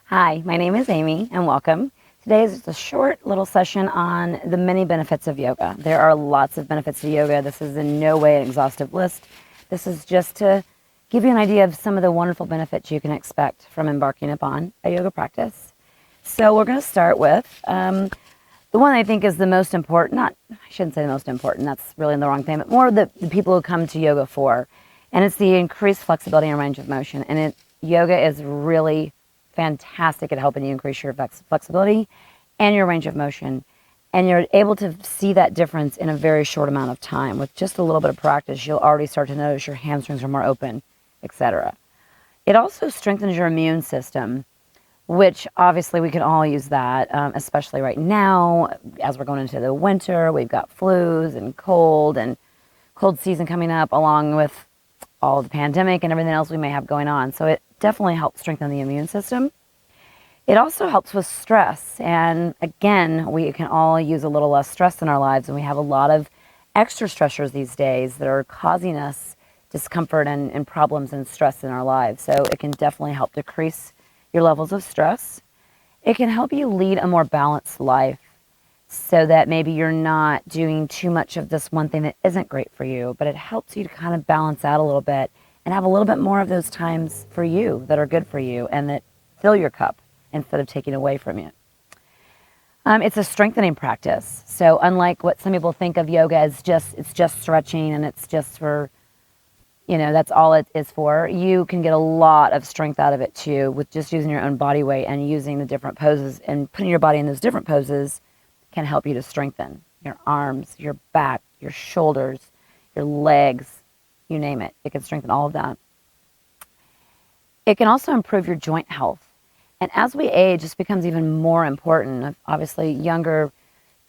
Hi, my name is Amy and welcome. Today is just a short little session on the many benefits of yoga. There are lots of benefits to yoga. This is in no way an exhaustive list. This is just to give you an idea of some of the wonderful benefits you can expect from embarking upon a yoga practice. So we're going to start with the one I think is the most important, I shouldn't say the most important, that's really the wrong thing, but more the people who come to yoga for. And it's the increased flexibility and range of motion. And yoga is really fantastic at helping you increase your flexibility and your range of motion. And you're able to see that difference in a very short amount of time. With just a little bit of practice, you'll already start to notice your hamstrings are more open, etc. It also strengthens your immune system, which obviously we can all use that, especially right now as we're going into the winter. We've got flus and cold season coming up, along with all of the pandemic and everything else we may have going on. So it definitely helps strengthen the immune system. It also helps with stress. And again, we can all use a little less stress in our lives, and we have a lot of extra stressors these days that are causing us discomfort and problems and stress in our lives. So it can definitely help decrease your levels of stress. It can help you lead a more balanced life so that maybe you're not doing too much of this one thing that isn't great for you, but it helps you to kind of balance out a little bit and have a little bit more of those times for you that are good for you and that fill your cup instead of taking away from you. It's a strengthening practice. So unlike what some people think of yoga as it's just stretching and it's just for, that's all it is for, you can get a lot of strength out of it too with just using your own body weight and using the different poses, and putting your body in those different poses can help you to strengthen your arms, your back, your shoulders, your legs, you name it. It can strengthen all of that. It can also improve your joint health. And as we age, this becomes even more important. Obviously, younger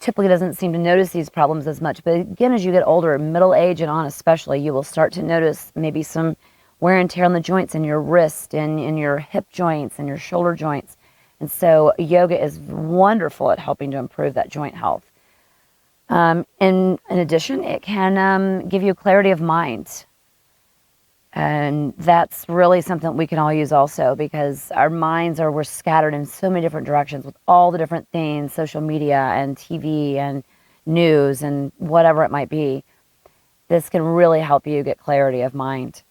typically doesn't seem to notice these problems as much. But again, as you get older, middle age and on especially, you will start to notice maybe some wear and tear on the joints in your wrist and in your hip joints and your shoulder joints. And so yoga is wonderful at helping to improve that joint health. In addition, it can give you clarity of mind. And that's really something we can all use also, because our minds we're scattered in so many different directions with all the different things, social media and TV and news and whatever it might be. This can really help you get clarity of mind.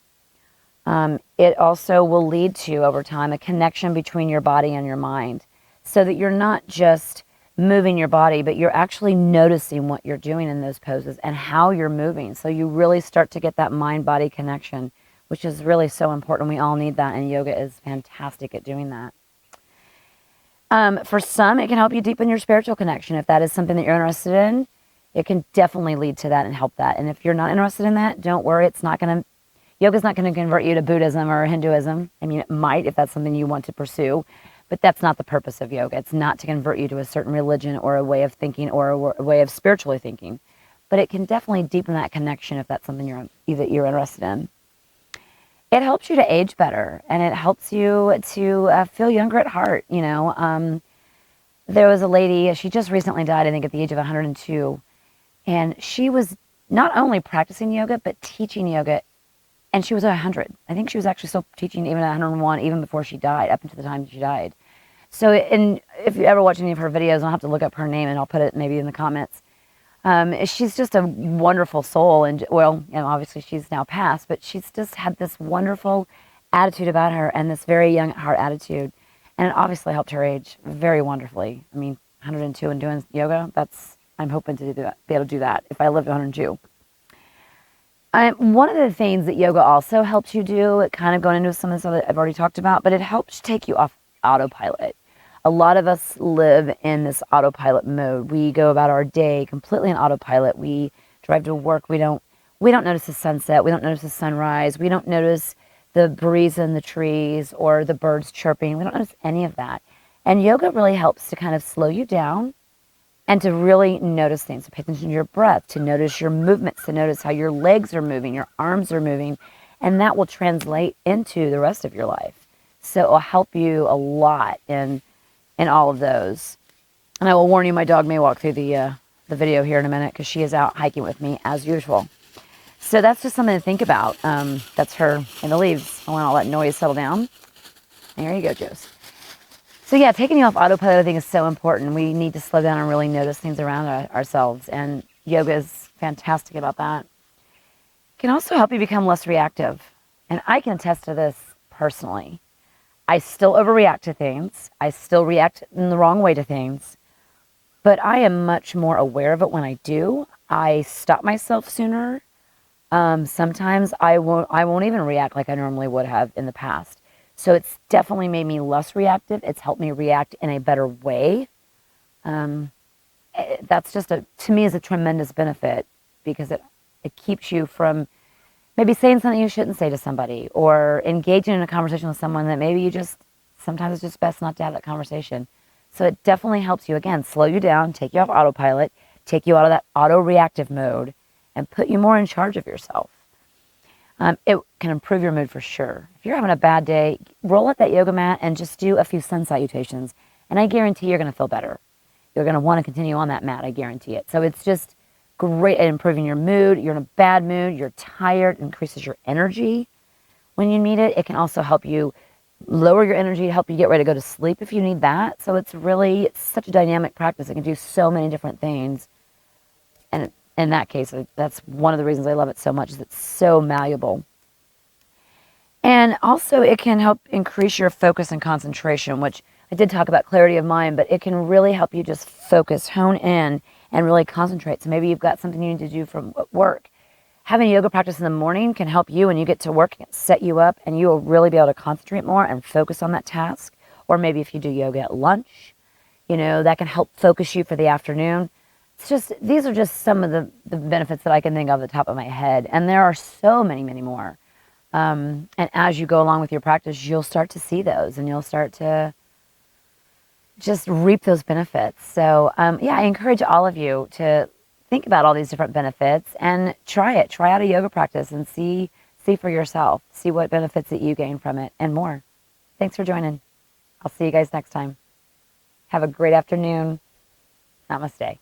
It also will lead to, over time, a connection between your body and your mind, so that you're not just moving your body, but you're actually noticing what you're doing in those poses and how you're moving. So you really start to get that mind-body connection, which is really so important. We all need that, and yoga is fantastic at doing that. For some, it can help you deepen your spiritual connection. If that is something that you're interested in, it can definitely lead to that and help that. And if you're not interested in that, don't worry. Yoga's not going to convert you to Buddhism or Hinduism. I mean, it might if that's something you want to pursue, but that's not the purpose of yoga. It's not to convert you to a certain religion or a way of thinking or a way of spiritually thinking. But it can definitely deepen that connection if that's something you're interested in. It helps you to age better, and it helps you to feel younger at heart. There was a lady, she just recently died, I think at the age of 102, and she was not only practicing yoga, but teaching yoga. And she was 100. I think she was actually still teaching even at 101, even before she died, up until the time she died. So, and if you ever watch any of her videos, I'll have to look up her name and I'll put it maybe in the comments. She's just a wonderful soul. And, obviously she's now passed, but she's just had this wonderful attitude about her and this very young at heart attitude. And it obviously helped her age very wonderfully. I mean, 102 and doing yoga, I'm hoping to be able to do that if I live to 102. One of the things that yoga also helps you do, kind of going into some of the stuff that I've already talked about, but it helps take you off autopilot. A lot of us live in this autopilot mode. We go about our day completely in autopilot. We drive to work. We don't notice the sunset. We don't notice the sunrise. We don't notice the breeze in the trees or the birds chirping. We don't notice any of that. And yoga really helps to kind of slow you down and to really notice things, to pay attention to your breath, to notice your movements, to notice how your legs are moving, your arms are moving, and that will translate into the rest of your life. So it will help you a lot in all of those. And I will warn you, my dog may walk through the video here in a minute because she is out hiking with me as usual. So that's just something to think about. That's her in the leaves. I want all that noise settle down. There you go, Joseph. So yeah, taking you off autopilot I think is so important. We need to slow down and really notice things around ourselves, and yoga is fantastic about that. It can also help you become less reactive. And I can attest to this personally. I still overreact to things. I still react in the wrong way to things, but I am much more aware of it when I do. I stop myself sooner. Sometimes I won't even react like I normally would have in the past. So it's definitely made me less reactive. It's helped me react in a better way. That's just to me is a tremendous benefit, because it keeps you from maybe saying something you shouldn't say to somebody, or engaging in a conversation with someone that maybe you just, sometimes it's just best not to have that conversation. So it definitely helps you, again, slow you down, take you off autopilot, take you out of that auto-reactive mode, and put you more in charge of yourself. It can improve your mood for sure. If you're having a bad day, roll up that yoga mat and just do a few sun salutations, and I guarantee you're going to feel better. You're going to want to continue on that mat, I guarantee it. So it's just great at improving your mood. You're in a bad mood, you're tired, it increases your energy when you need it. It can also help you lower your energy, help you get ready to go to sleep if you need that. So it's such a dynamic practice. It can do so many different things. And in that case, that's one of the reasons I love it so much, is it's so malleable. And also it can help increase your focus and concentration, which I did talk about clarity of mind, but it can really help you just focus, hone in, and really concentrate. So maybe you've got something you need to do from work. Having a yoga practice in the morning can help you when you get to work, set you up, and you will really be able to concentrate more and focus on that task. Or maybe if you do yoga at lunch, that can help focus you for the afternoon. These are just some of the benefits that I can think of at the top of my head. And there are so many, many more. And as you go along with your practice, you'll start to see those, and you'll start to just reap those benefits. So I encourage all of you to think about all these different benefits and try it. Try out a yoga practice and see for yourself. See what benefits that you gain from it and more. Thanks for joining. I'll see you guys next time. Have a great afternoon. Namaste.